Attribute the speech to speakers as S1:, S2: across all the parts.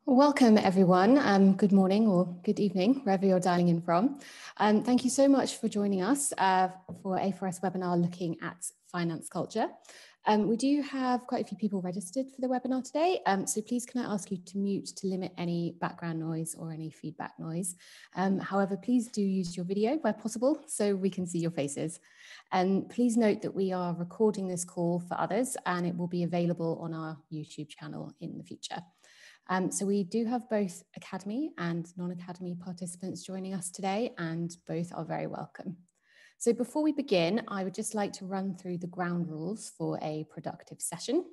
S1: Welcome everyone. Good morning or good evening, wherever you're dialing in from. Thank you so much for joining us for A4S webinar looking at finance culture. We do have quite a few people registered for the webinar today, so please can I ask you to mute to limit any background noise or any feedback noise. However, please do use your video where possible so we can see your faces. And please note that we are recording this call for others and it will be available on our YouTube channel in the future. So we do have both Academy and non-Academy participants joining us today, and both are very welcome. So before we begin, I would just like to run through the ground rules for a productive session.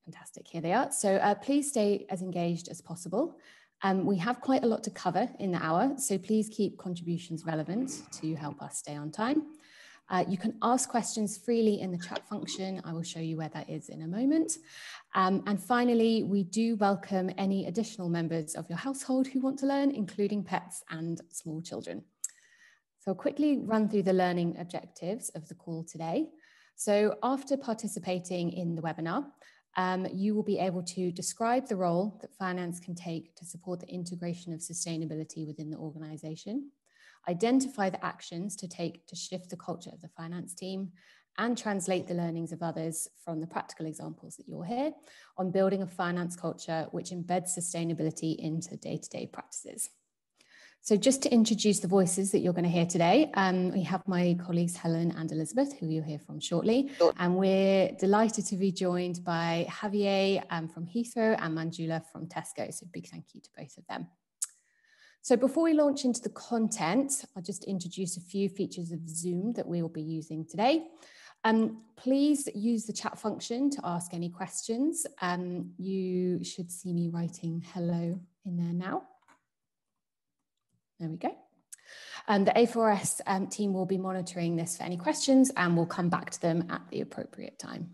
S1: Fantastic, here they are. So please stay as engaged as possible. We have quite a lot to cover in the hour, so please keep contributions relevant to help us stay on time. You can ask questions freely in the chat function. I will show you where that is in a moment. And finally, we do welcome any additional members of your household who want to learn, including pets and small children. So I'll quickly run through the learning objectives of the call today. So after participating in the webinar, you will be able to describe the role that finance can take to support the integration of sustainability within the organization, identify the actions to take to shift the culture of the finance team, and translate the learnings of others from the practical examples that you'll hear on building a finance culture which embeds sustainability into day-to-day practices. So just to introduce the voices that you're going to hear today, we have my colleagues Helen and Elizabeth, who you'll hear from shortly. And we're delighted to be joined by Javier from Heathrow and Manjula from Tesco. So big thank you to both of them. So before we launch into the content, I'll just introduce a few features of Zoom that we will be using today. Please use the chat function to ask any questions. You should see me writing hello in there now. There we go. The A4S team will be monitoring this for any questions and we'll come back to them at the appropriate time.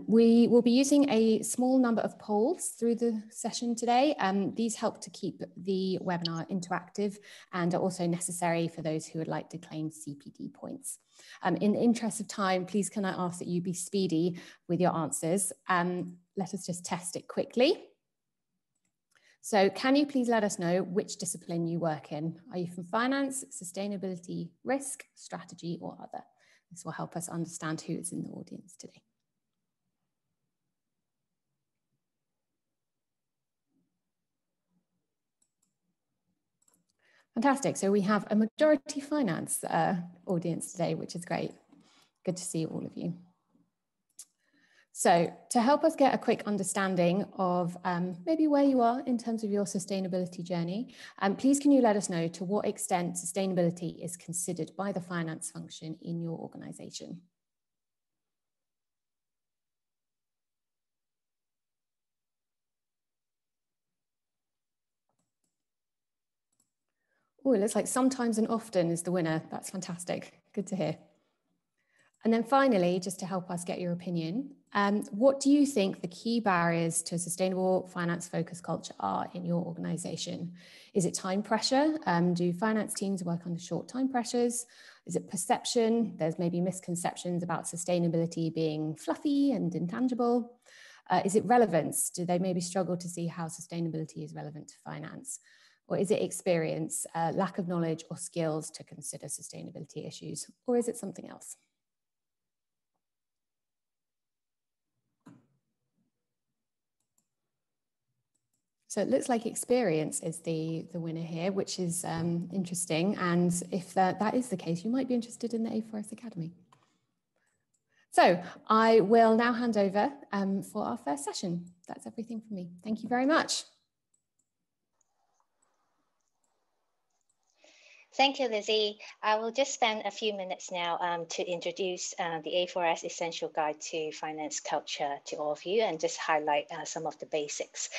S1: We will be using a small number of polls through the session today. These help to keep the webinar interactive and are also necessary for those who would like to claim CPD points. In the interest of time, please can I ask that you be speedy with your answers. Let us just test it quickly. So can you please let us know which discipline you work in? Are you from finance, sustainability, risk, strategy, or other? This will help us understand who is in the audience today. Fantastic. So we have a majority finance audience today, which is great. Good to see all of you. So to help us get a quick understanding of maybe where you are in terms of your sustainability journey, please can you let us know to what extent sustainability is considered by the finance function in your organization? Oh, it looks like sometimes and often is the winner. That's fantastic. Good to hear. And then finally, just to help us get your opinion, what do you think the key barriers to a sustainable finance focused culture are in your organization? Is it time pressure? Do finance teams work under short time pressures? Is it perception? There's maybe misconceptions about sustainability being fluffy and intangible. Is it relevance? Do they maybe struggle to see how sustainability is relevant to finance? Or is it experience, lack of knowledge or skills to consider sustainability issues? Or is it something else? So it looks like experience is the winner here, which is interesting. And if that is the case, you might be interested in the A4S Academy. So I will now hand over for our first session. That's everything from me. Thank you very much.
S2: Thank you, Lizzie. I will just spend a few minutes now to introduce the A4S Essential Guide to Finance Culture to all of you and just highlight some of the basics.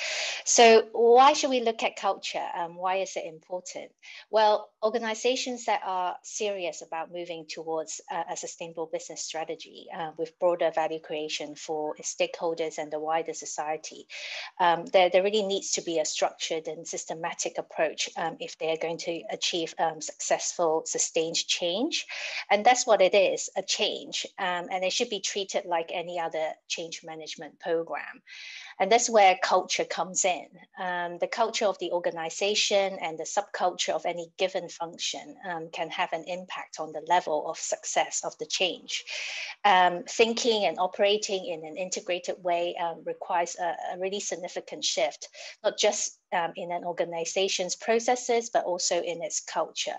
S2: So why should we look at culture? Why is it important? Well, organizations that are serious about moving towards a sustainable business strategy with broader value creation for stakeholders and the wider society, there really needs to be a structured and systematic approach if they are going to achieve successful, sustained change. And that's what it is, a change. And it should be treated like any other change management program. And that's where culture comes in. The culture of the organization and the subculture of any given function can have an impact on the level of success of the change. Thinking and operating in an integrated way requires a really significant shift, not just in an organization's processes, but also in its culture.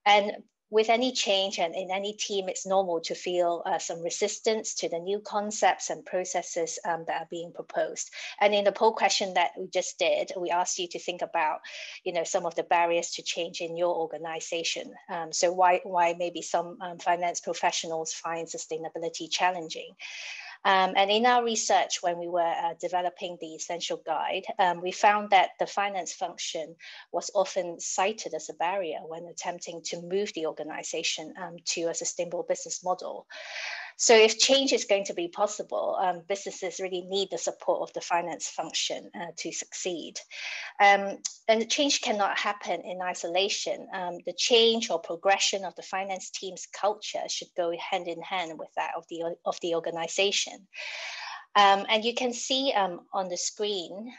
S2: And with any change and in any team, it's normal to feel some resistance to the new concepts and processes that are being proposed. And in the poll question that we just did, we asked you to think about, some of the barriers to change in your organization. So why maybe some finance professionals find sustainability challenging. And in our research, when we were developing the essential guide, we found that the finance function was often cited as a barrier when attempting to move the organization to a sustainable business model. So if change is going to be possible, businesses really need the support of the finance function to succeed. And the change cannot happen in isolation. The change or progression of the finance team's culture should go hand in hand with that of the organization. And you can see on the screen,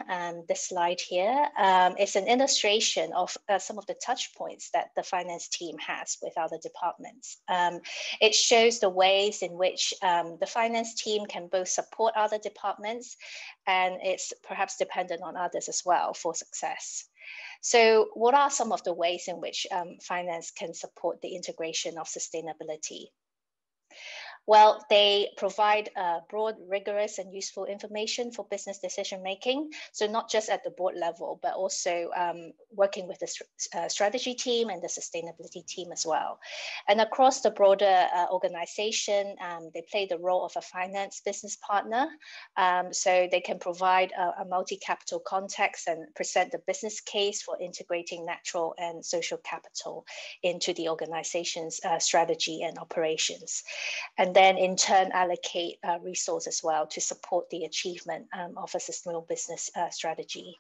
S2: this slide here is an illustration of some of the touch points that the finance team has with other departments. It shows the ways in which the finance team can both support other departments, and it's perhaps dependent on others as well for success. So what are some of the ways in which finance can support the integration of sustainability? Well, they provide broad, rigorous, and useful information for business decision making. So not just at the board level, but also working with the strategy team and the sustainability team as well. And across the broader organization, they play the role of a finance business partner. So they can provide a multi-capital context and present the business case for integrating natural and social capital into the organization's strategy and operations. And then in turn allocate resources as well to support the achievement of a sustainable business strategy.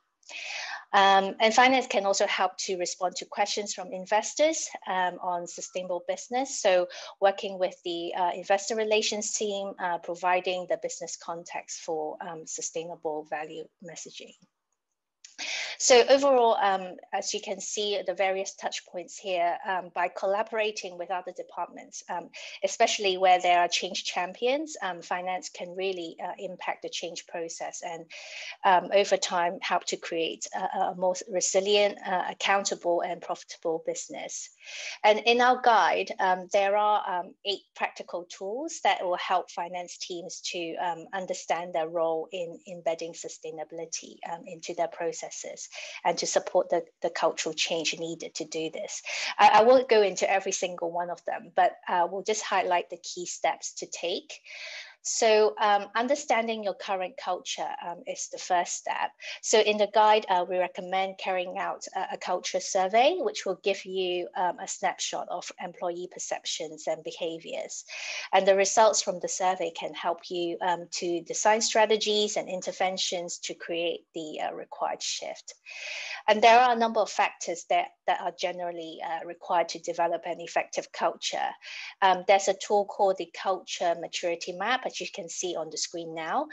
S2: And finance can also help to respond to questions from investors on sustainable business. So working with the investor relations team, providing the business context for sustainable value messaging. So overall, as you can see, the various touch points here, by collaborating with other departments, especially where there are change champions, finance can really impact the change process and over time help to create a more resilient, accountable and profitable business. And in our guide, there are 8 practical tools that will help finance teams to understand their role in embedding sustainability into their processes and to support the cultural change needed to do this. I won't go into every single one of them, but we'll just highlight the key steps to take. So understanding your current culture is the first step. So in the guide, we recommend carrying out a culture survey, which will give you a snapshot of employee perceptions and behaviors. And the results from the survey can help you to design strategies and interventions to create the required shift. And there are a number of factors that are generally required to develop an effective culture. There's a tool called the Culture Maturity Map, as you can see on the screen now.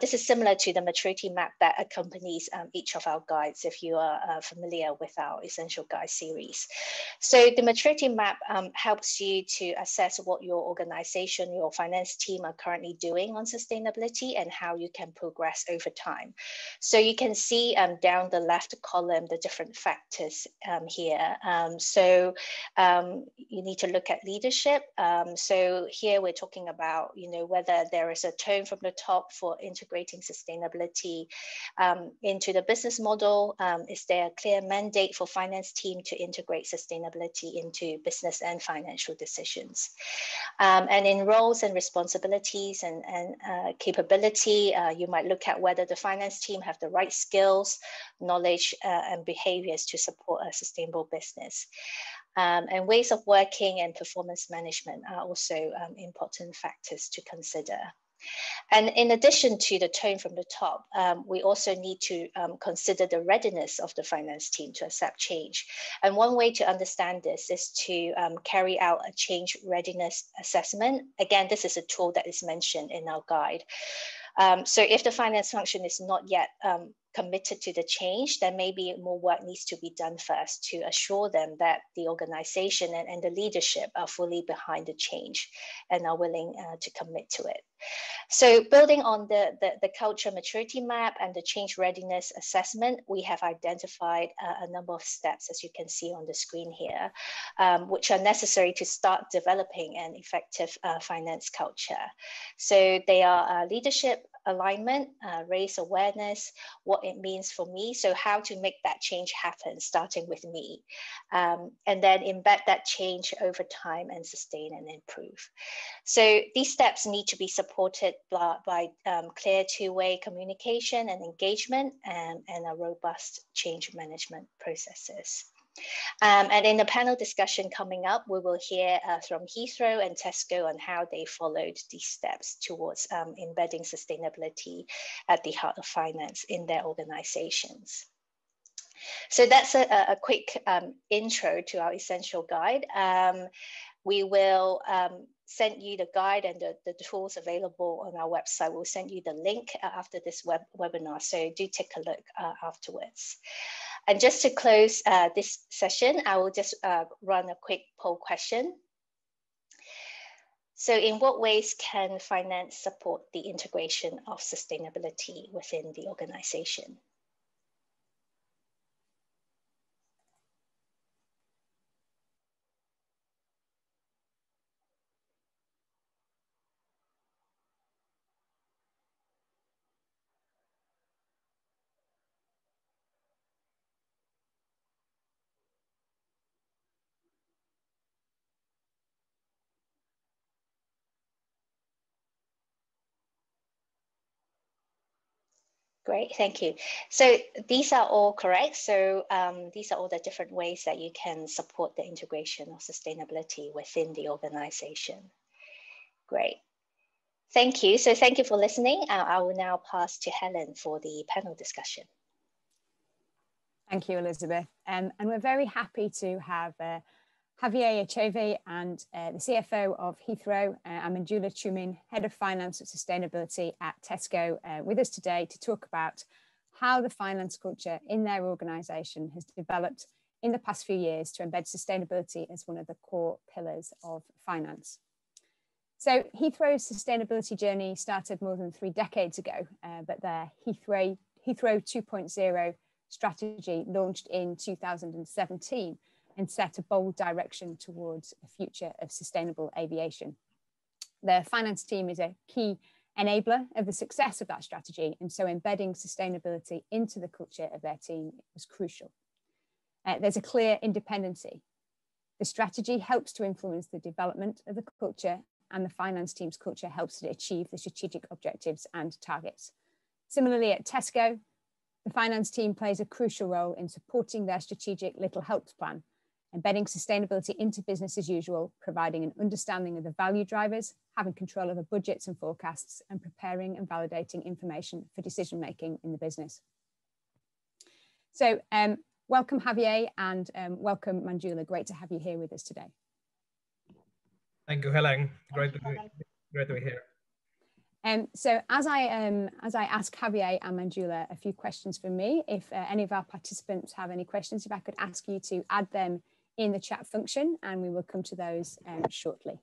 S2: This is similar to the maturity map that accompanies each of our guides, if you are familiar with our Essential Guide series. So the maturity map helps you to assess what your organization, your finance team are currently doing on sustainability and how you can progress over time. So you can see down the left column the different factors here. So you need to look at leadership. So here we're talking about, whether there is a tone from the top for integrating sustainability into the business model. Is there a clear mandate for finance team to integrate sustainability into business and financial decisions? And in roles and responsibilities and capability, you might look at whether the finance team have the right skills, knowledge, and behaviors to support a sustainable business. And ways of working and performance management are also important factors to consider. And in addition to the tone from the top, we also need to consider the readiness of the finance team to accept change. And one way to understand this is to carry out a change readiness assessment. Again, this is a tool that is mentioned in our guide. So if the finance function is not yet committed to the change, then maybe more work needs to be done first to assure them that the organization and the leadership are fully behind the change and are willing to commit to it. So building on the culture maturity map and the change readiness assessment, we have identified a number of steps, as you can see on the screen here, which are necessary to start developing an effective finance culture. So they are leadership, alignment, raise awareness, what it means for me. So how to make that change happen, starting with me, and then embed that change over time and sustain and improve. So these steps need to be supported by clear two-way communication and engagement and a robust change management processes. And in the panel discussion coming up, we will hear from Heathrow and Tesco on how they followed these steps towards embedding sustainability at the heart of finance in their organizations. So that's a quick intro to our essential guide. We will send you the guide and the tools available on our website. We'll send you the link after this webinar, so do take a look afterwards. And just to close this session, I will just run a quick poll question. So in what ways can finance support the integration of sustainability within the organization? Great, thank you. So these are all correct. So these are all the different ways that you can support the integration of sustainability within the organization. Great, thank you. So thank you for listening. I will now pass to Helen for the panel discussion.
S3: Thank you, Elizabeth. And we're very happy to have Javier Echeve and the CFO of Heathrow, and Manjula Chumin, Head of Finance and Sustainability at Tesco, with us today to talk about how the finance culture in their organisation has developed in the past few years to embed sustainability as one of the core pillars of finance. So Heathrow's sustainability journey started more than 3 decades ago, but their Heathrow 2.0 strategy launched in 2017 and set a bold direction towards a future of sustainable aviation. The finance team is a key enabler of the success of that strategy, and so embedding sustainability into the culture of their team was crucial. There's a clear independency. The strategy helps to influence the development of the culture, and the finance team's culture helps to achieve the strategic objectives and targets. Similarly, at Tesco, the finance team plays a crucial role in supporting their strategic Little Helps plan, embedding sustainability into business as usual, providing an understanding of the value drivers, having control over budgets and forecasts, and preparing and validating information for decision-making in the business. So welcome Javier, and welcome Manjula. Great to have you here with us today.
S4: Thank you, Helen. Great to be here.
S3: So as I ask Javier and Manjula a few questions from me, if any of our participants have any questions, if I could ask you to add them in the chat function, and we will come to those shortly.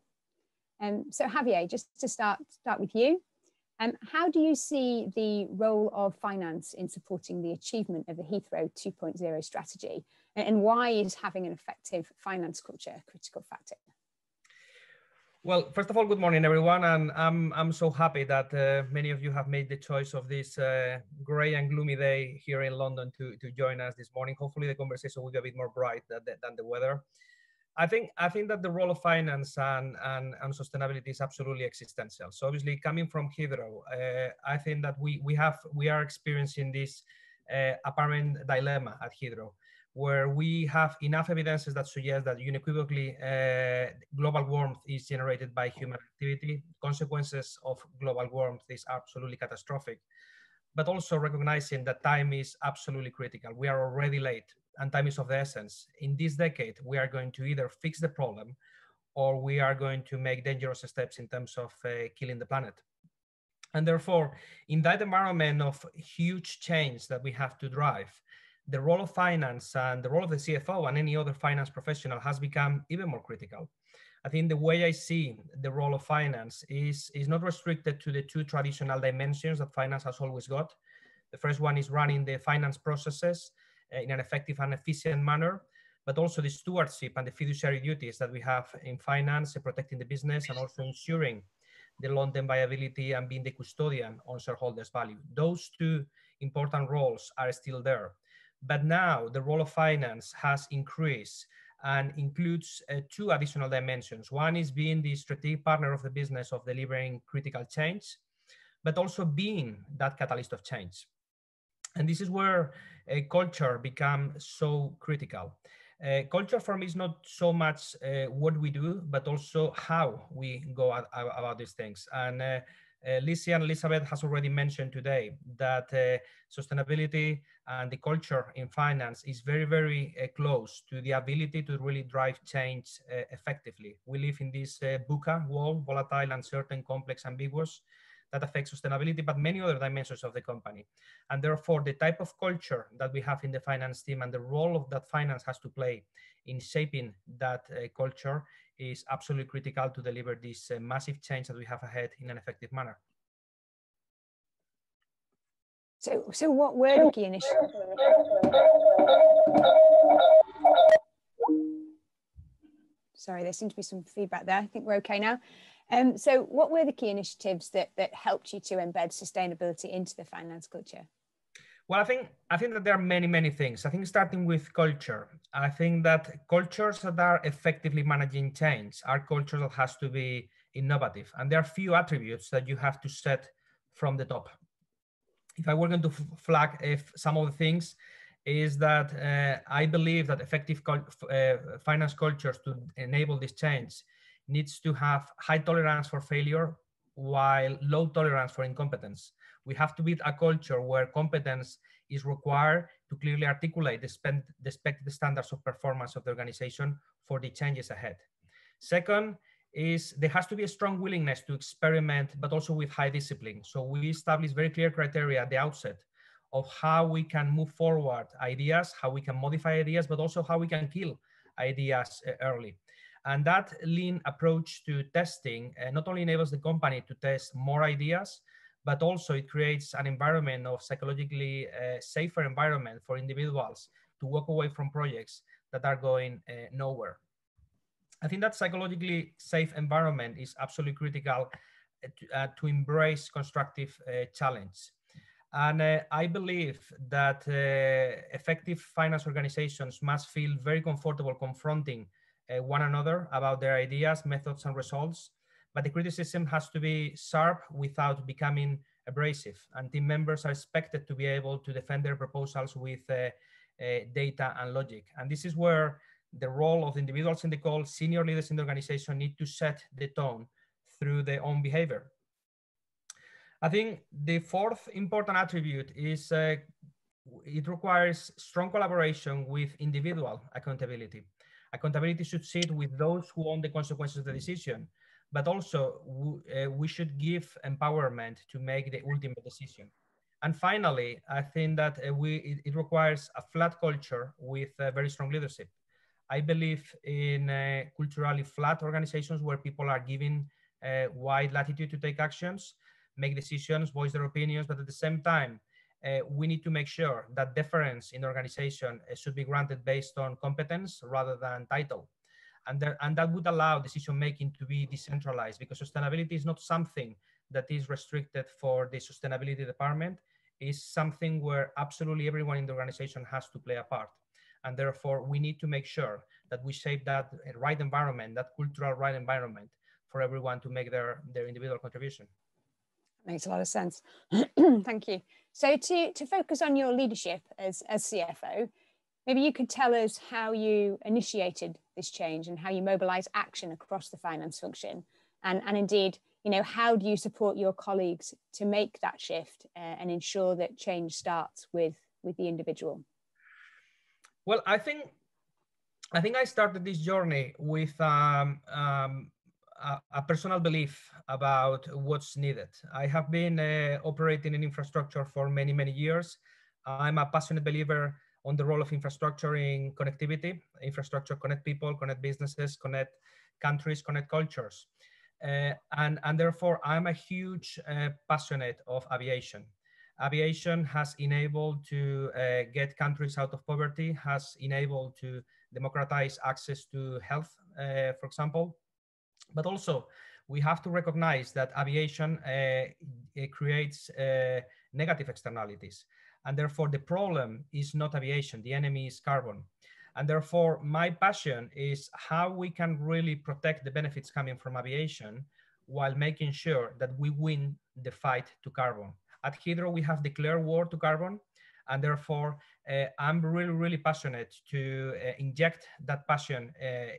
S3: So Javier, just to start with you, how do you see the role of finance in supporting the achievement of the Heathrow 2.0 strategy, and why is having an effective finance culture a critical factor?
S4: Well, first of all, good morning, everyone. And I'm so happy that many of you have made the choice of this gray and gloomy day here in London to join us this morning. Hopefully the conversation will be a bit more bright than the weather. I think that the role of finance and sustainability is absolutely existential. So obviously coming from Heathrow, I think that we are experiencing this apparent dilemma at Heathrow. where we have enough evidences that suggest that unequivocally global warmth is generated by human activity. Consequences of global warmth is absolutely catastrophic, but also recognizing that time is absolutely critical. We are already late and time is of the essence. In this decade, we are going to either fix the problem or we are going to make dangerous steps in terms of killing the planet. And therefore, in that environment of huge change that we have to drive, the role of finance and the role of the CFO and any other finance professional has become even more critical. I think the way I see the role of finance is not restricted to the two traditional dimensions that finance has always got. The first one is running the finance processes in an effective and efficient manner, but also the stewardship and the fiduciary duties that we have in finance, protecting the business and also ensuring the long-term viability and being the custodian on shareholders' value. Those two important roles are still there. But now the role of finance has increased and includes two additional dimensions. One is being the strategic partner of the business of delivering critical change, but also being that catalyst of change. And this is where culture becomes so critical. Culture for me is not so much what we do, but also how we go about these things. And Lizzie and Elizabeth has already mentioned today that sustainability and the culture in finance is very, very close to the ability to really drive change effectively. We live in this VUCA world, volatile, uncertain, complex, ambiguous, that affects sustainability, but many other dimensions of the company. And therefore, the type of culture that we have in the finance team and the role of that finance has to play in shaping that culture is absolutely critical to deliver this massive change that we have ahead in an effective manner.
S3: So what were the key initiatives? Sorry, there seems to be some feedback there. I think we're okay now. So what were the key initiatives that helped you to embed sustainability into the finance culture?
S4: Well, I think that there are many things. I think starting with culture, I think that cultures that are effectively managing change are cultures that has to be innovative. And there are few attributes that you have to set from the top. If I were going to flag some of the things, is that I believe that effective finance cultures to enable this change needs to have high tolerance for failure while low tolerance for incompetence. We have to build a culture where competence is required to clearly articulate the expected standards of performance of the organization for the changes ahead. Second is there has to be a strong willingness to experiment, but also with high discipline. So we establish very clear criteria at the outset of how we can move forward ideas, how we can modify ideas, but also how we can kill ideas early. And that lean approach to testing not only enables the company to test more ideas, but also it creates an environment of psychologically safer environment for individuals to walk away from projects that are going nowhere. I think that psychologically safe environment is absolutely critical to embrace constructive challenge. And I believe that effective finance organizations must feel very comfortable confronting one another about their ideas, methods, and results. But the criticism has to be sharp without becoming abrasive. And team members are expected to be able to defend their proposals with data and logic. And this is where the role of the individuals in the call, senior leaders in the organization need to set the tone through their own behavior. I think the fourth important attribute is it requires strong collaboration with individual accountability. Accountability should sit with those who own the consequences of the decision, but also we should give empowerment to make the ultimate decision. And finally, I think that it requires a flat culture with very strong leadership. I believe in culturally flat organizations where people are given wide latitude to take actions, make decisions, voice their opinions, but at the same time, we need to make sure that deference in the organization should be granted based on competence rather than title. And that would allow decision-making to be decentralized, because sustainability is not something that is restricted for the sustainability department. It's something where absolutely everyone in the organization has to play a part. And therefore, we need to make sure that we shape that right environment, that cultural right environment for everyone to make their individual contribution.
S3: Makes a lot of sense. Thank you. So to focus on your leadership as CFO, Maybe you could tell us how you initiated this change and how you mobilize action across the finance function. And indeed, you know, how do you support your colleagues to make that shift and ensure that change starts with the individual?
S4: Well, I think I started this journey with a personal belief about what's needed. I have been operating in infrastructure for many, many years. I'm a passionate believer on the role of infrastructure in connectivity. Infrastructure connect people, connect businesses, connect countries, connect cultures. And therefore, I'm a huge passionate of aviation. Aviation has enabled to get countries out of poverty, has enabled to democratize access to health, for example. But also, we have to recognize that aviation creates negative externalities. And therefore, the problem is not aviation, the enemy is carbon. And therefore, my passion is how we can really protect the benefits coming from aviation while making sure that we win the fight to carbon. At Heathrow, we have declared war to carbon. And therefore, I'm really, really passionate to inject that passion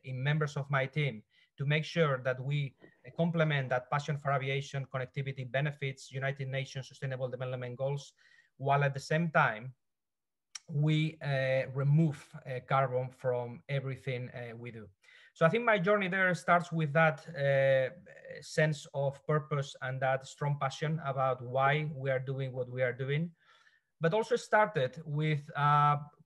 S4: in members of my team to make sure that we complement that passion for aviation, connectivity, benefits, United Nations Sustainable Development Goals, while at the same time, we remove carbon from everything we do. So I think my journey there starts with that sense of purpose and that strong passion about why we are doing what we are doing, but also started with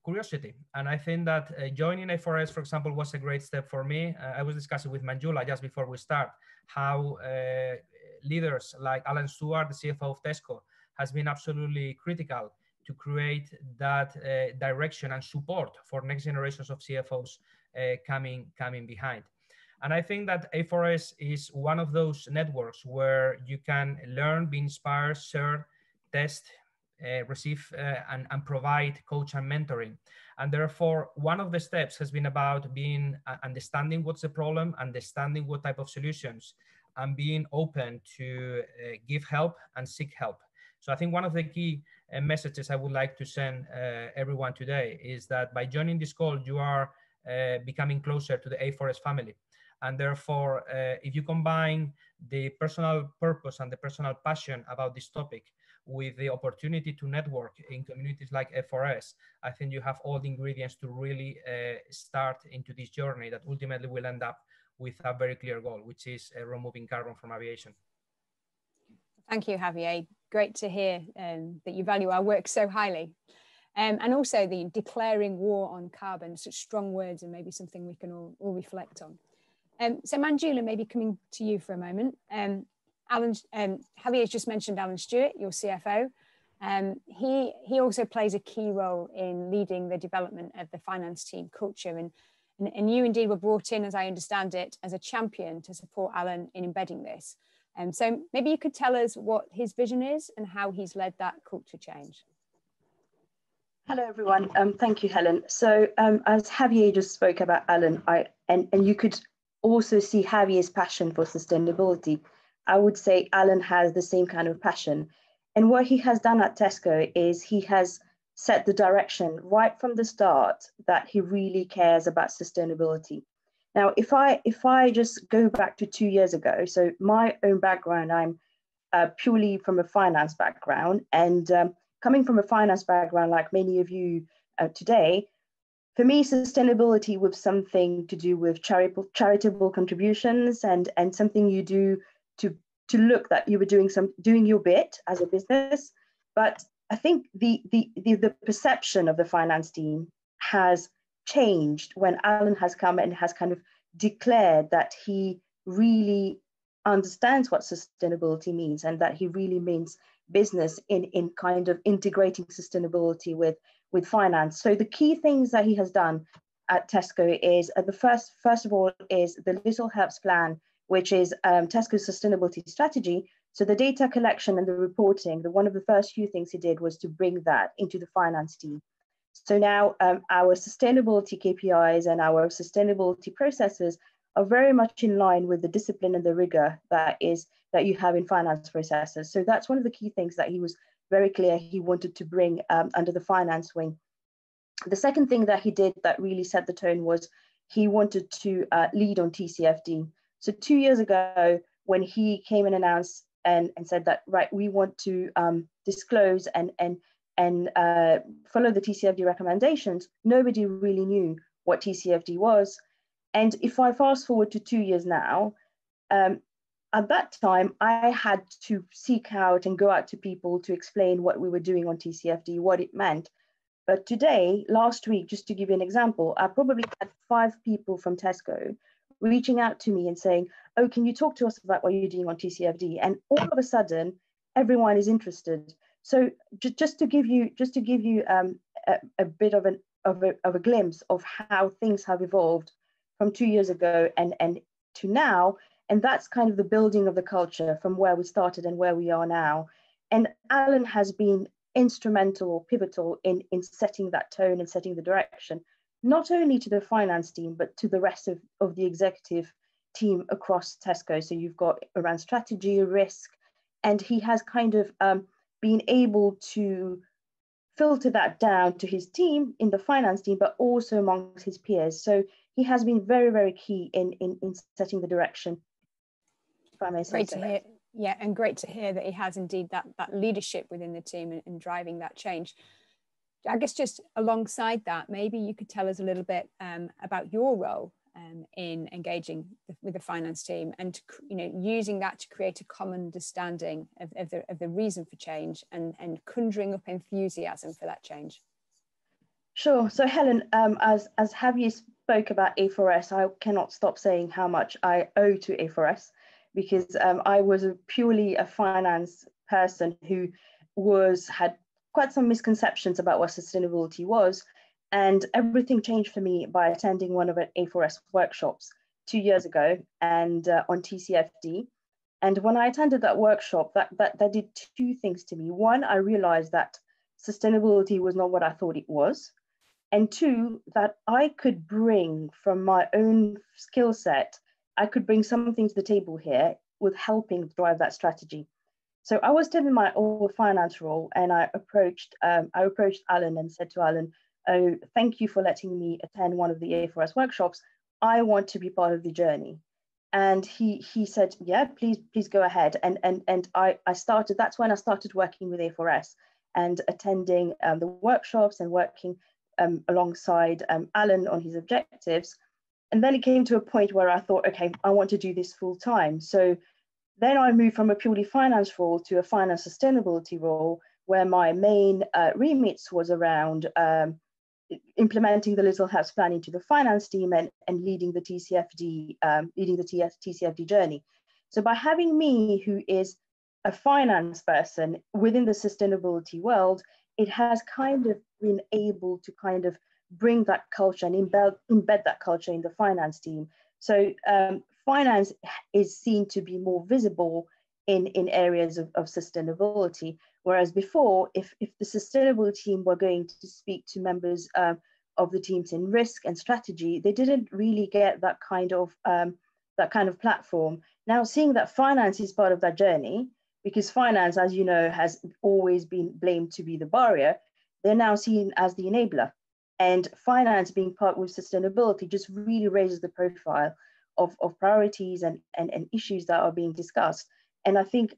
S4: curiosity. And I think that joining A4S, for example, was a great step for me. I was discussing with Manjula just before we start how leaders like Alan Stewart, the CFO of Tesco, has been absolutely critical to create that direction and support for next generations of CFOs coming behind. And I think that A4S is one of those networks where you can learn, be inspired, share, test, receive and provide coach and mentoring. And therefore, one of the steps has been about being understanding what's the problem, understanding what type of solutions, and being open to give help and seek help. So I think one of the key messages I would like to send everyone today is that by joining this call, you are becoming closer to the A4S family. And therefore, if you combine the personal purpose and the personal passion about this topic with the opportunity to network in communities like A4S, I think you have all the ingredients to really start into this journey that ultimately will end up with a very clear goal, which is removing carbon from aviation.
S3: Thank you, Javier. Great to hear that you value our work so highly. And also the declaring war on carbon, such strong words, and maybe something we can all reflect on. So Manjula, maybe coming to you for a moment. Javier's just mentioned Alan Stewart, your CFO. He also plays a key role in leading the development of the finance team culture. And you indeed were brought in, as I understand it, as a champion to support Alan in embedding this. So maybe you could tell us what his vision is and how he's led that culture change.
S5: Hello, everyone. Thank you, Helen. So as Javier just spoke about Alan, and you could also see Javier's passion for sustainability. I would say Alan has the same kind of passion. And what he has done at Tesco is he has set the direction right from the start that he really cares about sustainability. Now, if I just go back to 2 years ago, so my own background, I'm purely from a finance background, and coming from a finance background, like many of you today, for me, sustainability was something to do with charitable contributions and something you do to look that you were doing your bit as a business. But I think the perception of the finance team has changed when Alan has come and has kind of declared that he really understands what sustainability means and that he really means business in kind of integrating sustainability with finance. So the key things that he has done at Tesco is the first of all is the Little Helps Plan, which is Tesco's sustainability strategy. So the data collection and the reporting, one of the first few things he did was to bring that into the finance team. So now our sustainability KPIs and our sustainability processes are very much in line with the discipline and the rigor that you have in finance processes. So that's one of the key things that he was very clear he wanted to bring under the finance wing. The second thing that he did that really set the tone was he wanted to lead on TCFD. So 2 years ago, when he came and announced and said that, right, we want to disclose and follow the TCFD recommendations, nobody really knew what TCFD was. And if I fast forward to 2 years now, at that time, I had to seek out and go out to people to explain what we were doing on TCFD, what it meant. But today, last week, just to give you an example, I probably had 5 people from Tesco reaching out to me and saying, oh, can you talk to us about what you're doing on TCFD? And all of a sudden, everyone is interested. So just to give you a bit of a glimpse of how things have evolved from 2 years ago and to now, and that's kind of the building of the culture from where we started and where we are now. And Alan has been instrumental or pivotal in setting that tone and setting the direction, not only to the finance team, but to the rest of the executive team across Tesco. So you've got around strategy, risk, and he has kind of been able to filter that down to his team in the finance team, but also amongst his peers. So he has been very, very key in setting the direction, if I may say.
S3: Great to hear. Yeah, and great to hear that he has indeed that leadership within the team and driving that change. I guess just alongside that, maybe you could tell us a little bit about your role in engaging with the finance team and using that to create a common understanding of the reason for change and conjuring up enthusiasm for that change.
S5: Sure. So Helen, as Javier spoke about A4S, I cannot stop saying how much I owe to A4S, because I was purely a finance person who had quite some misconceptions about what sustainability was. And everything changed for me by attending one of A4S workshops 2 years ago and on TCFD. And when I attended that workshop, that did 2 things to me. One, I realized that sustainability was not what I thought it was. And 2, that I could bring from my own skill set, I could bring something to the table here with helping drive that strategy. So I was still in my old finance role, and I approached Alan and said to Alan, oh, thank you for letting me attend one of the A4S workshops. I want to be part of the journey. And he said, yeah, please go ahead. And I started, that's when I started working with A4S and attending the workshops and working alongside Alan on his objectives. And then it came to a point where I thought, okay, I want to do this full time. So then I moved from a purely finance role to a finance sustainability role, where my main remits was around implementing the Little House Plan into the finance team and leading the TCFD journey. So by having me, who is a finance person within the sustainability world, it has kind of been able to kind of bring that culture and embed that culture in the finance team. So finance is seen to be more visible in areas of sustainability, whereas before, if the sustainability team were going to speak to members of the teams in risk and strategy, they didn't really get that kind of platform. Now, seeing that finance is part of that journey, because finance, as you know, has always been blamed to be the barrier, they're now seen as the enabler. And finance being part with sustainability just really raises the profile of priorities and issues that are being discussed. And I think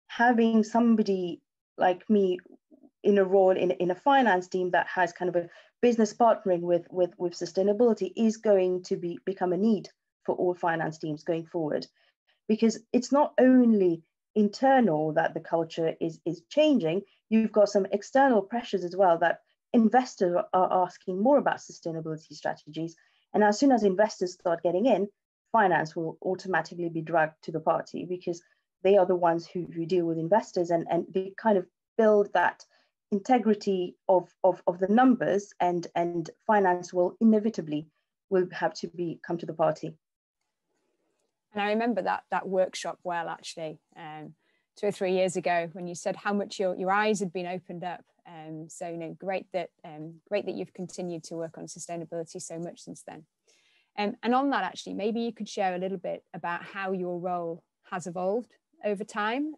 S5: having somebody like me in a role in a finance team that has kind of a business partnering with sustainability is going to become a need for all finance teams going forward, because it's not only internal that the culture is changing, you've got some external pressures as well, that investors are asking more about sustainability strategies. And as soon as investors start getting in, finance will automatically be dragged to the party, because they are the ones who deal with investors, and they kind of build that integrity of the numbers, and finance will inevitably have to come to the party.
S3: And I remember that workshop well, actually, 2 or 3 years ago, when you said how much your eyes had been opened up. So great that you've continued to work on sustainability so much since then. And on that, actually, maybe you could share a little bit about how your role has evolved over time,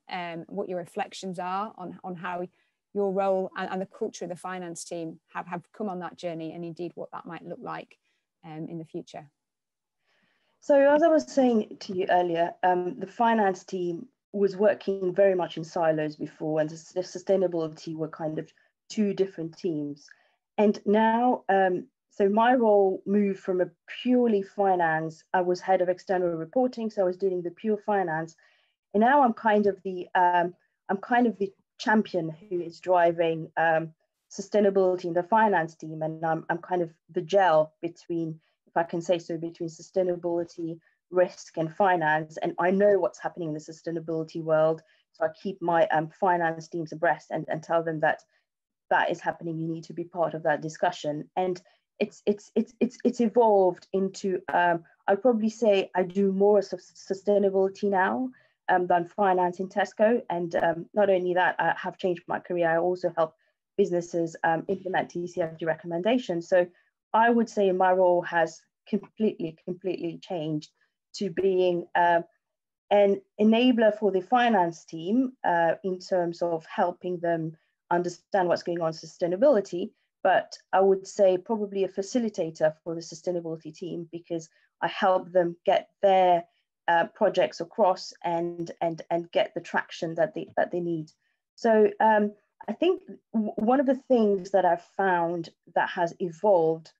S3: what your reflections are on how your role and the culture of the finance team have come on that journey, and indeed what that might look like in the future.
S5: So as I was saying to you earlier, the finance team was working very much in silos before, and the sustainability were kind of two different teams. And now, so my role moved from a purely finance, I was head of external reporting, so I was doing the pure finance. And now I'm kind of the champion who is driving sustainability in the finance team. And I'm kind of the gel between, if I can say so, between sustainability, risk and finance. And I know what's happening in the sustainability world. So I keep my finance teams abreast and tell them that that is happening. You need to be part of that discussion. And it's evolved into, I'd probably say I do more of sustainability now than finance in Tesco. And not only that, I have changed my career. I also help businesses implement TCFD recommendations. So I would say my role has completely changed to being an enabler for the finance team in terms of helping them understand what's going on in sustainability, but I would say probably a facilitator for the sustainability team, because I help them get their projects across and get the traction that they need. So I think one of the things that I've found that has evolved,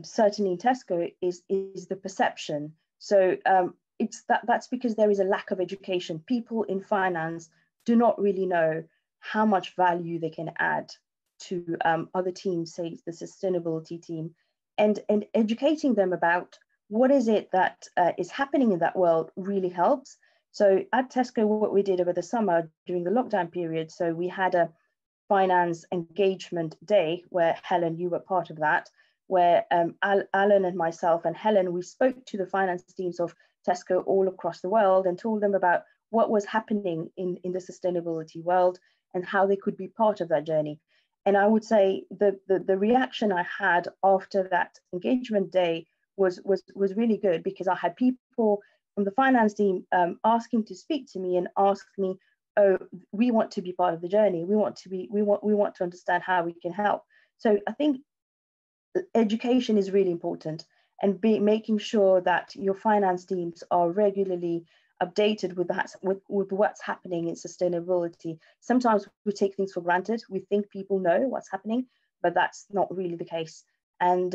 S5: certainly in Tesco, is the perception. So that's because there is a lack of education. People in finance do not really know how much value they can add to other teams, say the sustainability team, and educating them about what is it that is happening in that world really helps. So at Tesco, what we did over the summer during the lockdown period, so we had a finance engagement day where, Helen, you were part of that, where Alan and myself and Helen, we spoke to the finance teams of Tesco all across the world and told them about what was happening in the sustainability world and how they could be part of that journey. And I would say the reaction I had after that engagement day was really good, because I had people from the finance team asking to speak to me and ask me, oh, we want to be part of the journey. We want to understand how we can help. So I think education is really important, and making sure that your finance teams are regularly updated with what's happening in sustainability. Sometimes we take things for granted. We think people know what's happening, but that's not really the case. And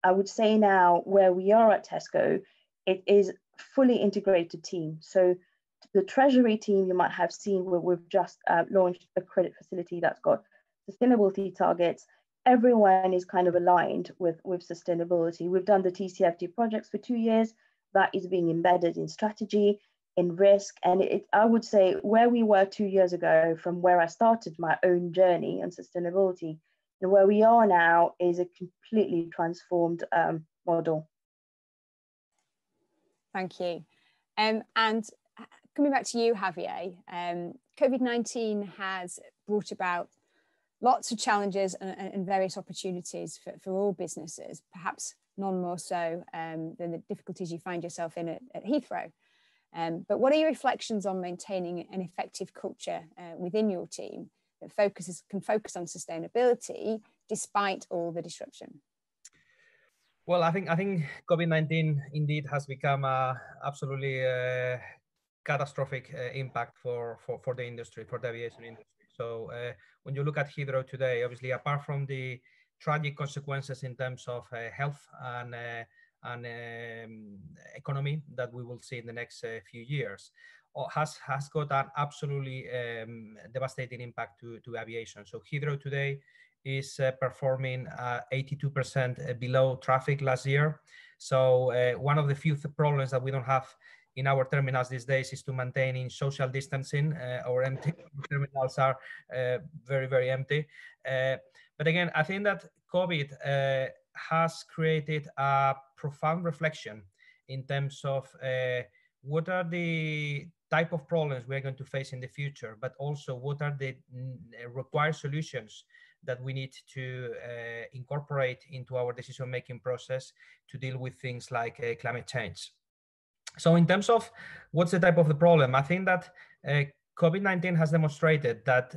S5: I would say now, where we are at Tesco, it is fully integrated team. So the treasury team, you might have seen where we've just launched a credit facility that's got sustainability targets. Everyone is kind of aligned with sustainability. We've done the TCFD projects for 2 years. That is being embedded in strategy, in risk. And I would say where we were 2 years ago from where I started my own journey and sustainability, and where we are now is a completely transformed model.
S3: Thank you. And coming back to you, Javier, COVID-19 has brought about lots of challenges and various opportunities for all businesses, perhaps none more so than the difficulties you find yourself in at Heathrow. But what are your reflections on maintaining an effective culture within your team that can focus on sustainability despite all the disruption?
S4: Well, I think COVID-19 indeed has become a absolutely catastrophic impact for the industry, for the aviation industry. So when you look at Heathrow today, obviously, apart from the tragic consequences in terms of health and economy that we will see in the next few years, has got an absolutely devastating impact to aviation. So Heathrow today is performing 82% below traffic last year. So one of the few problems that we don't have in our terminals these days is to maintaining social distancing. Our empty terminals are very, very empty. But again, I think that COVID has created a profound reflection in terms of what are the type of problems we're going to face in the future, but also what are the required solutions that we need to incorporate into our decision-making process to deal with things like climate change. So in terms of what's the type of the problem, I think that COVID-19 has demonstrated that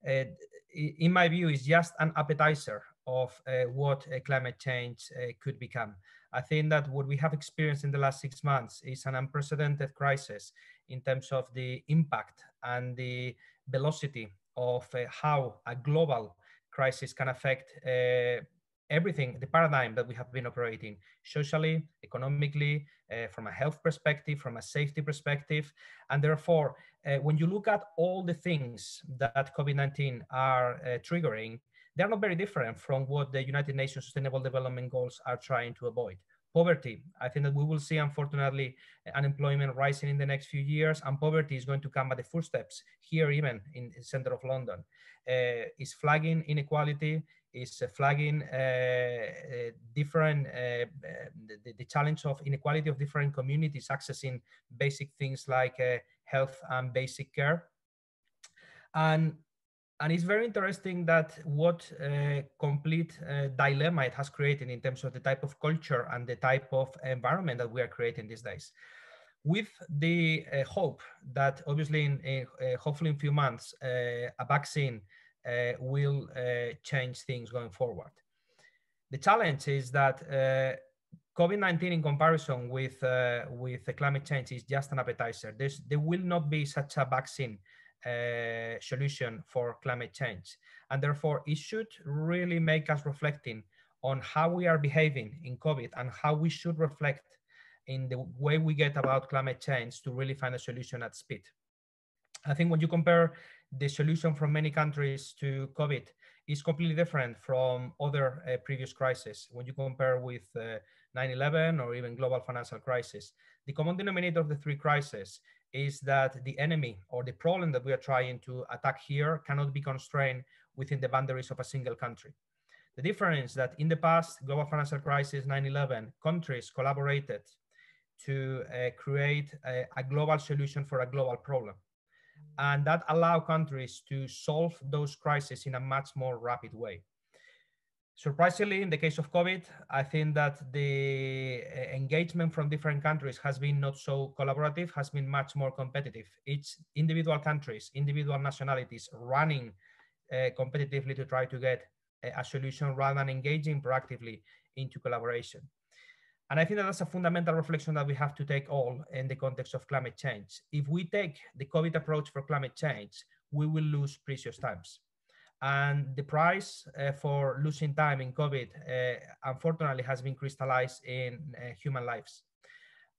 S4: in my view, is just an appetizer of what climate change could become. I think that what we have experienced in the last 6 months is an unprecedented crisis in terms of the impact and the velocity of how a global crisis can affect everything, the paradigm that we have been operating socially, economically, from a health perspective, from a safety perspective. And therefore, when you look at all the things that COVID-19 are triggering, they're not very different from what the United Nations Sustainable Development Goals are trying to avoid. Poverty, I think that we will see, unfortunately, unemployment rising in the next few years, and poverty is going to come at the footsteps here, even in the center of London. Is flagging inequality, is flagging different, the challenge of inequality of different communities accessing basic things like health and basic care. And it's very interesting that what complete dilemma it has created in terms of the type of culture and the type of environment that we are creating these days. With the hope that obviously hopefully in a few months, a vaccine will change things going forward. The challenge is that COVID-19 in comparison with the climate change is just an appetizer. There will not be such a vaccine solution for climate change. And therefore, it should really make us reflecting on how we are behaving in COVID and how we should reflect in the way we get about climate change to really find a solution at speed. I think when you compare the solution from many countries to COVID, is completely different from other previous crises. When you compare with 9/11 or even global financial crisis, the common denominator of the three crises is that the enemy or the problem that we are trying to attack here cannot be constrained within the boundaries of a single country. The difference is that in the past, global financial crisis, 9/11, countries collaborated to create a global solution for a global problem. And that allowed countries to solve those crises in a much more rapid way. Surprisingly, in the case of COVID, I think that the engagement from different countries has been not so collaborative, has been much more competitive. Each individual countries, individual nationalities running competitively to try to get a solution rather than engaging proactively into collaboration. And I think that that's a fundamental reflection that we have to take all in the context of climate change. If we take the COVID approach for climate change, we will lose precious times. And the price for losing time in COVID, unfortunately, has been crystallized in human lives.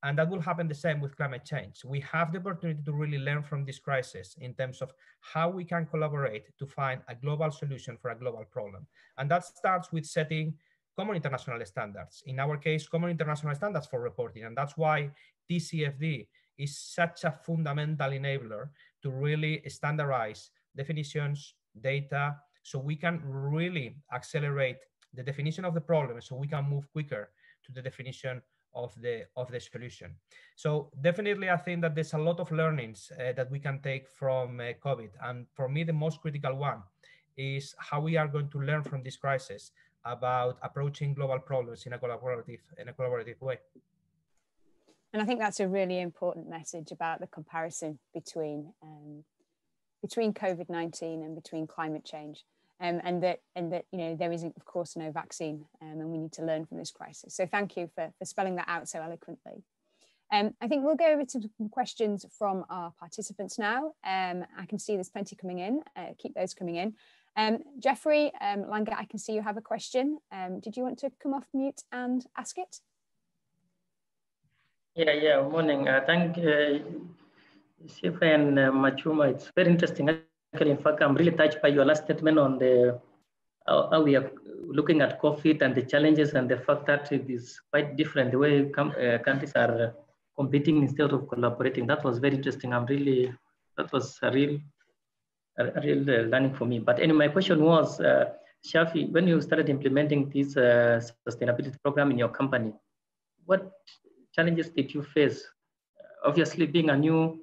S4: And that will happen the same with climate change. We have the opportunity to really learn from this crisis in terms of how we can collaborate to find a global solution for a global problem. And that starts with setting common international standards. In our case, common international standards for reporting. And that's why TCFD is such a fundamental enabler to really standardize definitions, data, so we can really accelerate the definition of the problem, so we can move quicker to the definition of the solution. So definitely, I think that there's a lot of learnings that we can take from COVID. And for me, the most critical one is how we are going to learn from this crisis about approaching global problems in a collaborative way.
S3: And I think that's a really important message about the comparison between COVID-19 and between climate change, and that there is of course no vaccine, and we need to learn from this crisis. So thank you for spelling that out so eloquently. I think we'll go over to some questions from our participants now. I can see there's plenty coming in. Keep those coming in. Jeffrey Lange, I can see you have a question. Did you want to come off mute and ask it?
S6: Yeah, morning. Thank Shifa and Machuma. It's very interesting. Actually, in fact, I'm really touched by your last statement on how we are looking at COVID and the challenges and the fact that it is quite different the way countries are competing instead of collaborating. That was very interesting. That was a real learning for me. But anyway, my question was, Shafi, when you started implementing this sustainability program in your company, what challenges did you face? Obviously, being a new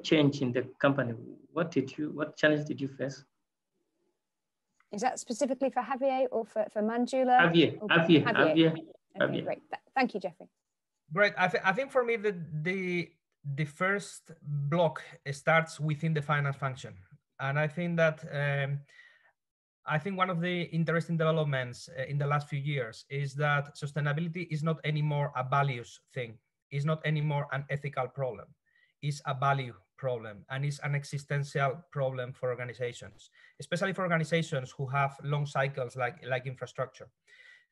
S6: change in the company, what challenge did you face?
S3: Is that specifically for Javier or for Manjula?
S6: Javier.
S3: Okay, great. Thank you, Jeffrey.
S4: Great. I think for me, the first block starts within the finance function. And I think that one of the interesting developments in the last few years is that sustainability is not anymore a values thing. It's not anymore an ethical problem. It's a value problem, and it's an existential problem for organizations, especially for organizations who have long cycles like infrastructure.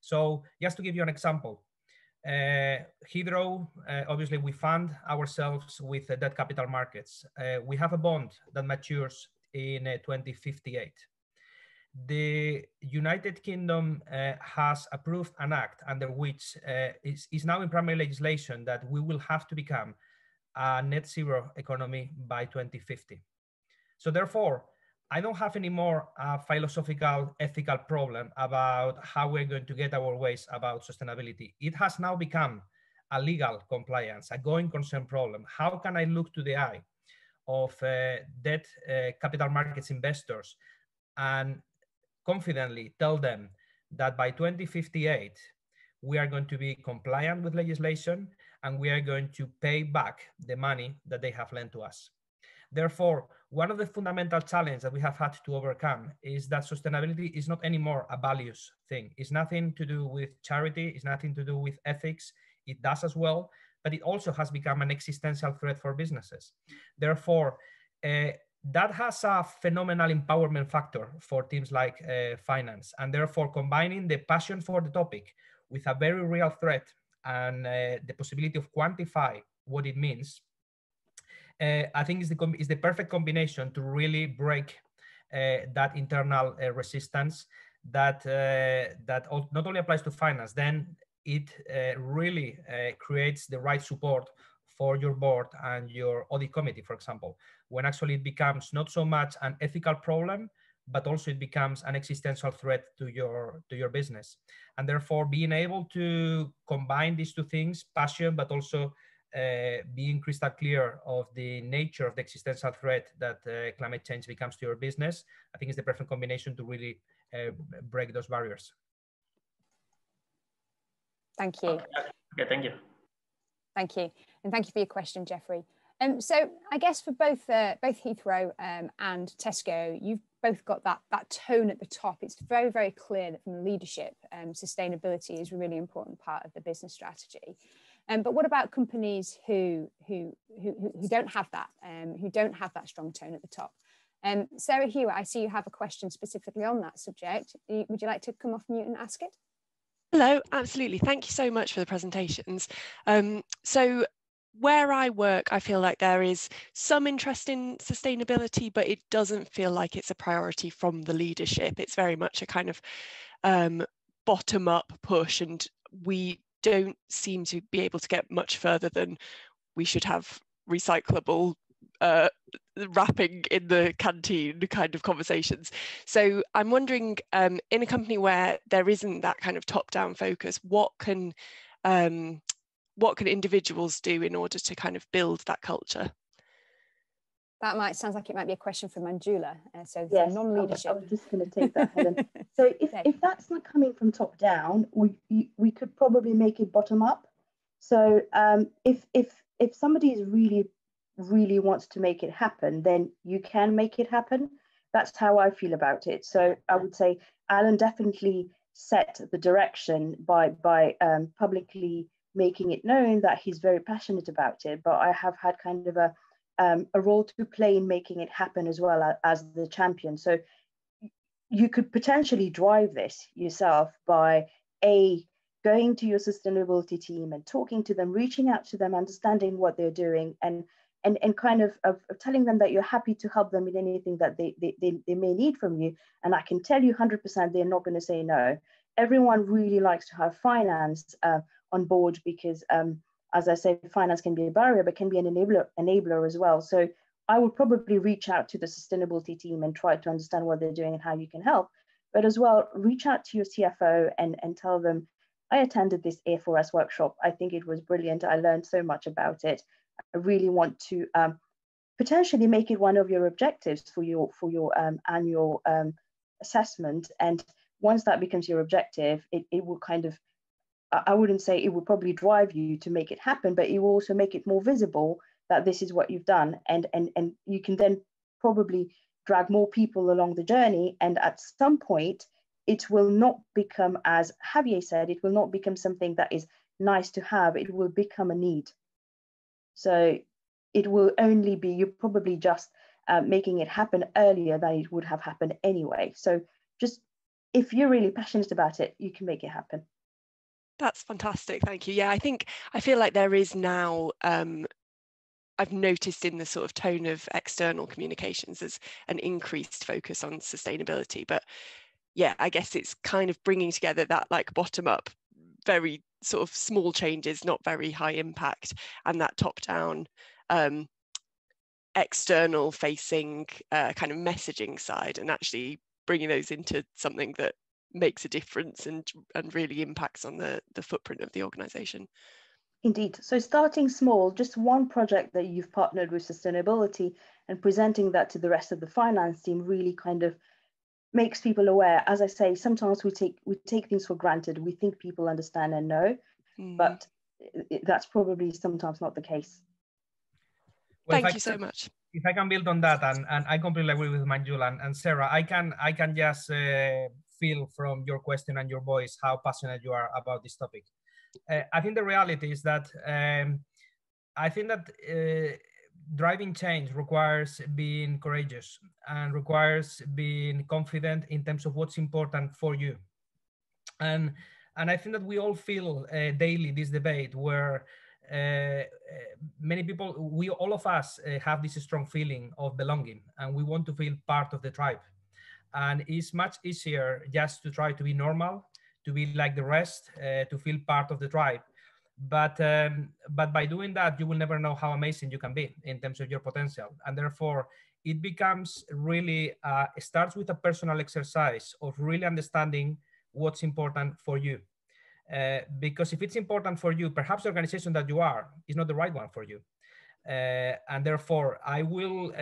S4: So just to give you an example, Heathrow, obviously we fund ourselves with debt capital markets. We have a bond that matures in 2058. The United Kingdom has approved an act under which is now in primary legislation that we will have to become a net zero economy by 2050. So therefore, I don't have anymore a philosophical, ethical problem about how we're going to get our ways about sustainability. It has now become a legal compliance, a going concern problem. How can I look to the eye of debt capital markets investors and confidently tell them that by 2058, we are going to be compliant with legislation and we are going to pay back the money that they have lent to us. Therefore, one of the fundamental challenges that we have had to overcome is that sustainability is not anymore a values thing. It's nothing to do with charity, it's nothing to do with ethics. It does as well, but it also has become an existential threat for businesses. Therefore, that has a phenomenal empowerment factor for teams like finance. And therefore, combining the passion for the topic with a very real threat and the possibility of quantify what it means, I think is the perfect combination to really break that internal resistance that not only applies to finance, then it really creates the right support for your board and your audit committee, for example, when actually it becomes not so much an ethical problem, but also it becomes an existential threat to your business. And therefore, being able to combine these two things, passion, but also being crystal clear of the nature of the existential threat that climate change becomes to your business, I think is the perfect combination to really break those barriers.
S3: Thank you.
S6: Okay, thank you.
S3: Thank you. And thank you for your question, Jeffrey. So I guess for both Heathrow and Tesco, you've both got that tone at the top. It's very, very clear that from leadership, sustainability is a really important part of the business strategy. But what about companies who don't have that strong tone at the top? Sarah Hewitt, I see you have a question specifically on that subject. Would you like to come off mute and ask it?
S7: Hello, absolutely. Thank you so much for the presentations. So where I work, I feel like there is some interest in sustainability, but it doesn't feel like it's a priority from the leadership. It's very much a kind of bottom-up push, and we don't seem to be able to get much further than we should have recyclable wrapping in the canteen kind of conversations. So I'm wondering, in a company where there isn't that kind of top-down focus, what can individuals do in order to kind of build that culture?
S3: That sounds like it might be a question for Manjula. So
S5: yes,
S3: non-leadership.
S5: I was just going to take that, Helen. So if that's not coming from top down, we could probably make it bottom up. So if somebody is really wants to make it happen, then you can make it happen. That's how I feel about it. So I would say Alan definitely set the direction by publicly making it known that he's very passionate about it. But I have had kind of a role to play in making it happen as well as the champion. So you could potentially drive this yourself by going to your sustainability team and talking to them, reaching out to them, understanding what they're doing, and kind of telling them that you're happy to help them in anything that they may need from you. And I can tell you 100% they're not going to say no. Everyone really likes to have finance on board because, as I say, finance can be a barrier, but can be an enabler as well. So I would probably reach out to the sustainability team and try to understand what they're doing and how you can help. But as well, reach out to your CFO and tell them, I attended this A4S workshop. I think it was brilliant. I learned so much about it. I really want to potentially make it one of your objectives for your annual assessment. And once that becomes your objective, it will kind of, I wouldn't say it will probably drive you to make it happen, but it will also make it more visible that this is what you've done. And you can then probably drag more people along the journey. And at some point, it will not become, as Javier said, it will not become something that is nice to have. It will become a need. So it will only be, you're probably just making it happen earlier than it would have happened anyway. So just, if you're really passionate about it, you can make it happen.
S7: That's fantastic. Thank you. Yeah, I feel like there is now, I've noticed in the sort of tone of external communications, there's an increased focus on sustainability. But yeah, I guess it's kind of bringing together that like bottom up, very sort of small changes, not very high impact, and that top down external facing kind of messaging side, and actually bringing those into something that makes a difference and really impacts on the footprint of the organization.
S5: Indeed. So starting small, just one project that you've partnered with sustainability and presenting that to the rest of the finance team really kind of makes people aware. As I say, sometimes we take things for granted. We think people understand and know, but that's probably sometimes not the case.
S4: Well,
S7: thank you so much.
S4: If I can build on that, and I completely agree with Manjula and Sarah, I can just feel from your question and your voice how passionate you are about this topic. I think the reality is that I think that driving change requires being courageous and requires being confident in terms of what's important for you. And I think that we all feel daily this debate where many people, all of us have this strong feeling of belonging, and we want to feel part of the tribe. And it's much easier just to try to be normal, to be like the rest, to feel part of the tribe. But by doing that, you will never know how amazing you can be in terms of your potential. And therefore, it becomes really, it starts with a personal exercise of really understanding what's important for you. Because if it's important for you, perhaps the organization that you are is not the right one for you. And therefore, I will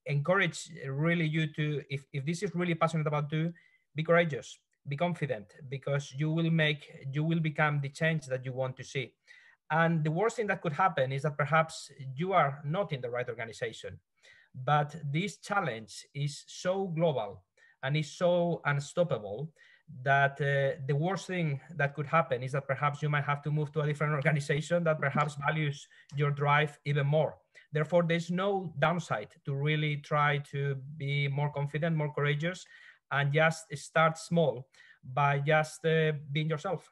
S4: encourage really you to, if this is really passionate about you, be courageous, be confident, because you will become the change that you want to see. And the worst thing that could happen is that perhaps you are not in the right organization. But this challenge is so global and is so unstoppable that the worst thing that could happen is that perhaps you might have to move to a different organization that perhaps values your drive even more. Therefore, there's no downside to really try to be more confident, more courageous, and just start small by just being yourself.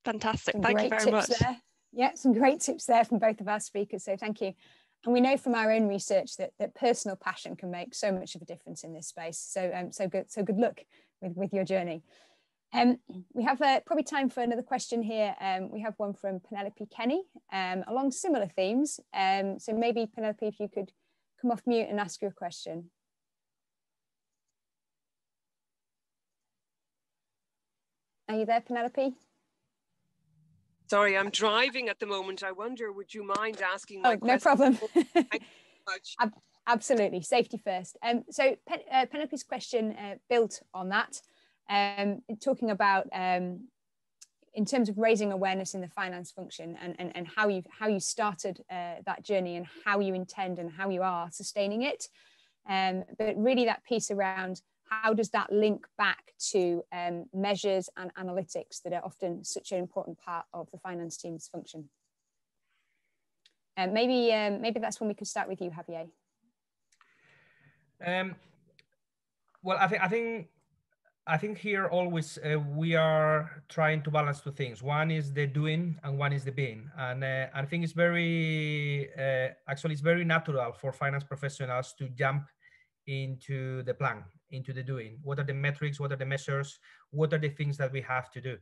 S7: Fantastic. Thank you very much.
S3: There. Yeah, some great tips there from both of our speakers. So thank you. And we know from our own research that personal passion can make so much of a difference in this space. So good luck with your journey. We have probably time for another question here. We have one from Penelope Kenny along similar themes. So maybe Penelope, if you could come off mute and ask your question. Are you there, Penelope?
S8: Sorry, I'm driving at the moment. I wonder, would you mind asking my question?
S3: No problem.
S8: Thank you so much.
S3: Absolutely, safety first. So Penelope's question built on that, talking about in terms of raising awareness in the finance function and how you started that journey and how you intend and how you are sustaining it. But really that piece around how does that link back to measures and analytics that are often such an important part of the finance team's function? Maybe that's when we could start with you, Javier.
S4: Well, I think here always we are trying to balance two things. One is the doing and one is the being. And I think it's actually it's very natural for finance professionals to jump into the plan, into the doing. What are the metrics? What are the measures? What are the things that we have to do?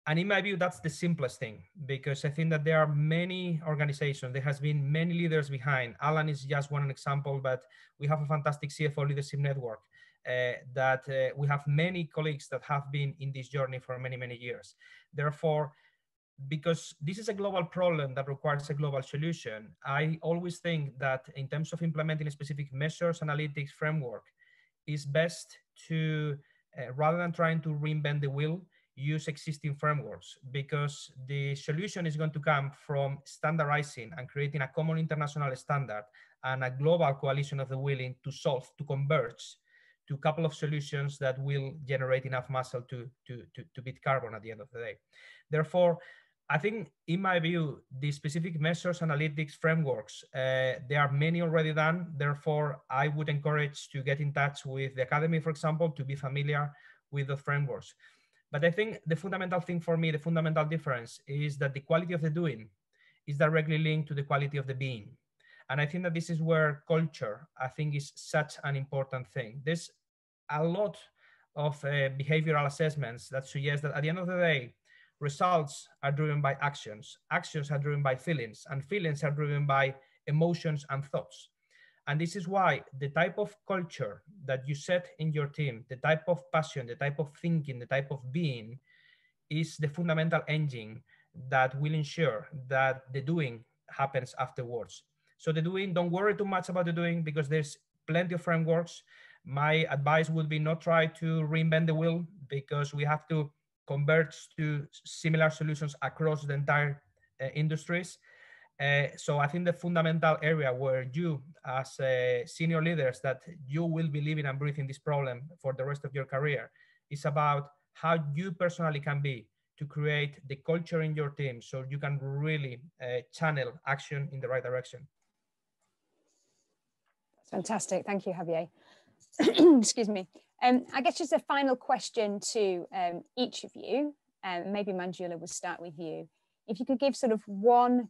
S4: And in my view, that's the simplest thing, because I think that there are many organizations, there has been many leaders behind. Alan is just one example, but we have a fantastic CFO leadership network that we have many colleagues that have been in this journey for many, many years. Therefore, because this is a global problem that requires a global solution, I always think that in terms of implementing specific measures, analytics, framework, is best to, rather than trying to reinvent the wheel, use existing frameworks, because the solution is going to come from standardizing and creating a common international standard and a global coalition of the willing to solve, to converge to a couple of solutions that will generate enough muscle to beat carbon at the end of the day. Therefore, I think, in my view, the specific measures, analytics, frameworks, there are many already done. Therefore, I would encourage to get in touch with the academy, for example, to be familiar with the frameworks. But I think the fundamental thing for me, the fundamental difference, is that the quality of the doing is directly linked to the quality of the being. And I think that this is where culture, I think, is such an important thing. There's a lot of behavioral assessments that suggest that at the end of the day, results are driven by actions. Actions are driven by feelings, and feelings are driven by emotions and thoughts. And this is why the type of culture that you set in your team, the type of passion, the type of thinking, the type of being is the fundamental engine that will ensure that the doing happens afterwards. So the doing, don't worry too much about the doing, because there's plenty of frameworks. My advice would be not try to reinvent the wheel, because we have to converge to similar solutions across the entire industries. So I think the fundamental area where you, as senior leaders, that you will be living and breathing this problem for the rest of your career, is about how you personally can be to create the culture in your team so you can really channel action in the right direction.
S3: That's fantastic. Thank you, Javier. Excuse me. I guess just a final question to each of you, maybe Manjula, we'll start with you. If you could give sort of one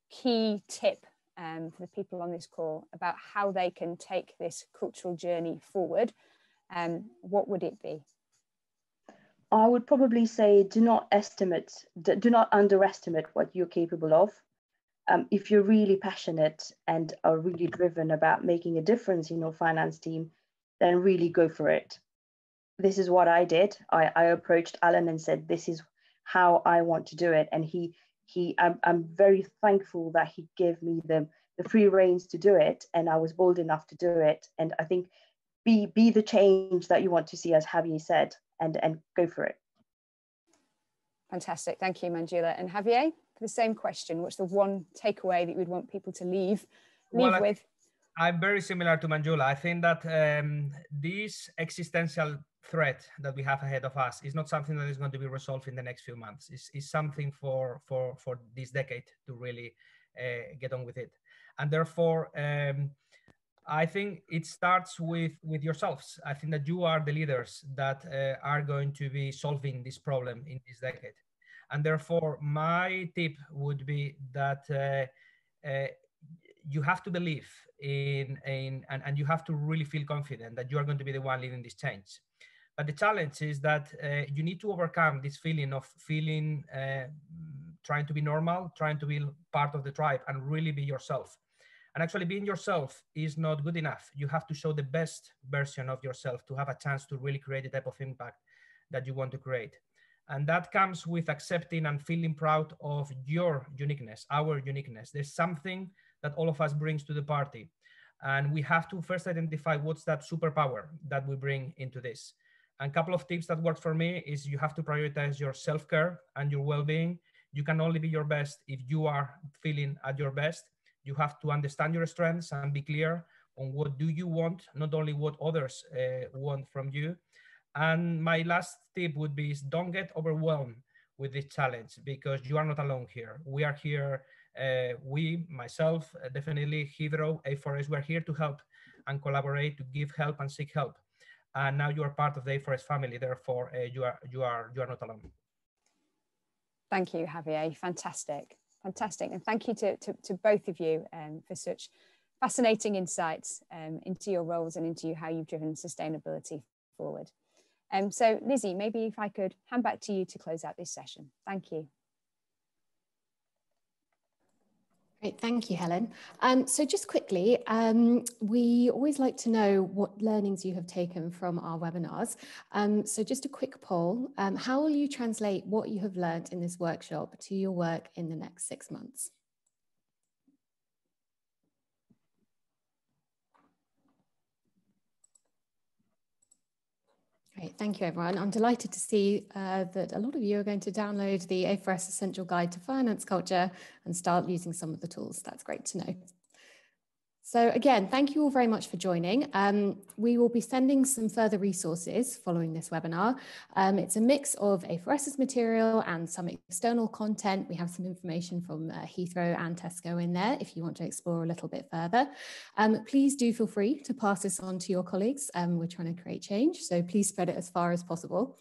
S3: key tip for the people on this call about how they can take this cultural journey forward, what would it be?
S5: I would probably say do not underestimate what you're capable of. If you're really passionate and are really driven about making a difference in your finance team, then really go for it. This is what I did. I approached Alan and said, this is how I want to do it. And I'm very thankful that he gave me the free reins to do it. And I was bold enough to do it. And I think be the change that you want to see, as Javier said, and go for it.
S3: Fantastic. Thank you, Manjula. And Javier, for the same question, what's the one takeaway that we'd want people to leave with?
S4: I'm very similar to Manjula. I think that this existential threat that we have ahead of us is not something that is going to be resolved in the next few months. It's something for this decade to really get on with it. And therefore, I think it starts with yourselves. I think that you are the leaders that are going to be solving this problem in this decade. And therefore, my tip would be that you have to believe and you have to really feel confident that you are going to be the one leading this change. But the challenge is that you need to overcome this feeling of trying to be normal, trying to be part of the tribe and really be yourself. And actually being yourself is not good enough. You have to show the best version of yourself to have a chance to really create the type of impact that you want to create. And that comes with accepting and feeling proud of your uniqueness, our uniqueness. There's something that all of us brings to the party. And we have to first identify what's that superpower that we bring into this. And a couple of tips that work for me is you have to prioritize your self-care and your well-being. You can only be your best if you are feeling at your best. You have to understand your strengths and be clear on what do you want, not only what others want from you. And my last tip would be is don't get overwhelmed with this challenge, because you are not alone here. We are here, myself, definitely Heathrow, A4S, we're here to help and collaborate, to give help and seek help. And now you are part of the A4S family, therefore you are not alone.
S3: Thank you, Javier. Fantastic. Fantastic. And thank you to both of you for such fascinating insights into your roles and into how you've driven sustainability forward. So Lizzie, maybe if I could hand back to you to close out this session. Thank you.
S1: Great, thank you, Helen. So just quickly, we always like to know what learnings you have taken from our webinars. So just a quick poll, how will you translate what you have learned in this workshop to your work in the next 6 months? Great, thank you everyone. I'm delighted to see that a lot of you are going to download the A4S Essential Guide to Finance Culture and start using some of the tools. That's great to know. So again, thank you all very much for joining. We will be sending some further resources following this webinar. It's a mix of A4S's material and some external content. We have some information from Heathrow and Tesco in there if you want to explore a little bit further. Please do feel free to pass this on to your colleagues. We're trying to create change, so please spread it as far as possible.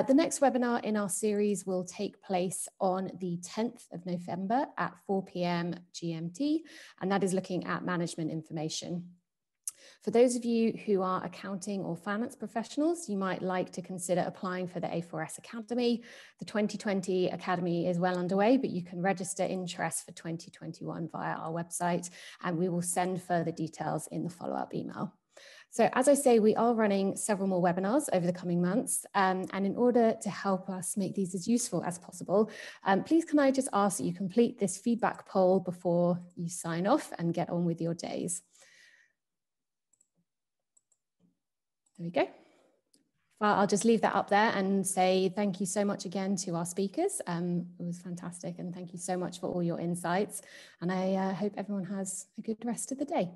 S1: The next webinar in our series will take place on the 10th of November at 4 p.m. GMT, and that is looking at management information. For those of you who are accounting or finance professionals, you might like to consider applying for the A4S Academy. The 2020 Academy is well underway, but you can register interest for 2021 via our website, and we will send further details in the follow-up email. So as I say, we are running several more webinars over the coming months. And in order to help us make these as useful as possible, please can I just ask that you complete this feedback poll before you sign off and get on with your days. There we go. Well, I'll just leave that up there and say thank you so much again to our speakers. It was fantastic, and thank you so much for all your insights. And I hope everyone has a good rest of the day.